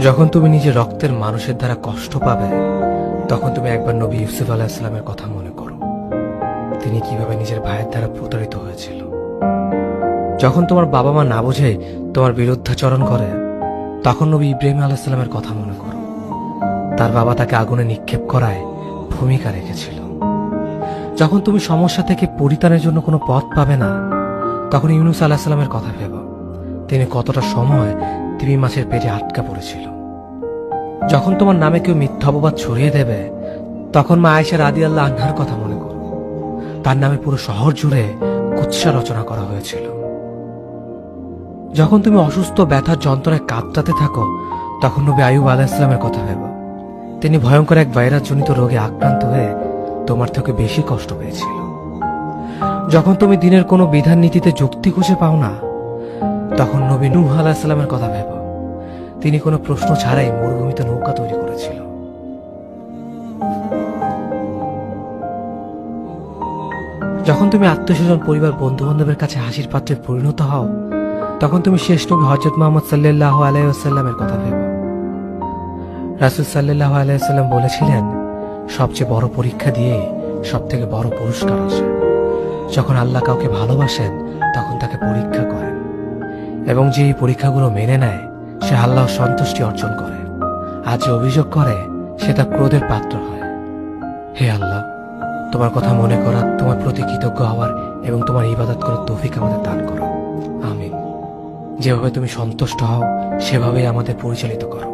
যখন তুমি নিজের রক্তের মানুষের দ্বারা কষ্ট পাবে, তখন তুমি একবার নবী ইউসুফ আলাইহিস সালামের কথা মনে করো। তিনি কিভাবে নিজের ভাইয়ের দ্বারা প্রতারিত হয়েছিল। যখন তোমার বাবা মা না বুঝে তোমার বিরুদ্ধাচরণ করে, তখন নবী ইব্রাহিম আলাইহিস সালামের কথা মনে করো। তার বাবা তাকে আগুনে নিক্ষেপ করায় ভূমিকা রেখেছিল। যখন তুমি সমস্যা থেকে পরিত্রাণের জন্য কোনো পথ পাবে না, তখন ইউনুস আলাইহিস সালামের কথা ভেবো। তিনি কতটা সময় তিমি মাছের পেটে আটকা পড়েছিল। যখন তোমার নামে কেউ মিথ্যা অপবাদ ছড়িয়ে দেবে, তখন মা আয়েশা রাদিয়াল্লাহু আনহার কথা মনে করো। তার নামে পুরো শহর জুড়ে কুৎসা রচনা করা হয়েছিল। যখন তুমি অসুস্থ ব্যথার যন্ত্রণায় কাঁদতে থাকো, তখন নবী আইয়ুব আলাইহিস সালামের কথা ভেবো। তিনি ভয়ঙ্কর এক ভাইরাসজনিত রোগে আক্রান্ত হয়ে তোমার থেকে বেশি কষ্ট পেয়েছিল। যখন তুমি দিনের কোনো বিধান নীতিতে যুক্তি খুঁজে পাও না, তখন নবী নূহ আলাইহিস সালামের কথা ভেবো। তিনি কোনো প্রশ্ন ছাড়াই মরুভূমিতে নৌকা তৈরি করেছিল। যখন তুমি আত্মীয়স্বজন, পরিবার, বন্ধু বান্ধবের কাছে হাসির পাত্রে পরিণত হও, তখন তুমি শেষ নবী হযরত মুহাম্মদ সাল্লাল্লাহু আলাইহি ওয়াসাল্লামের কথা ভেবো। রাসূল সাল্লাল্লাহু আলাইহি ওয়াসাল্লাম বলেছিলেন, সবচেয়ে বড় পরীক্ষা দিয়ে সবথেকে বড় পুরস্কার আসে। যখন আল্লাহ কাউকে ভালোবাসেন, তখন তাকে পরীক্ষা করেন, এবং যে এই পরীক্ষাগুলো মেনে নেয়, সে আল্লাহর সন্তুষ্টি অর্জন করে। আর যে অভিযোগ করে, সে তার ক্রোধের পাত্র হয়। হে আল্লাহ, তোমার কথা মনে করা, তোমার প্রতি কৃতজ্ঞ হওয়ার এবং তোমার ইবাদত করার তৌফিক আমাদের দান করো। আমিন। যেভাবে তুমি সন্তুষ্ট হও, সেভাবেই আমাদের পরিচালিত করো।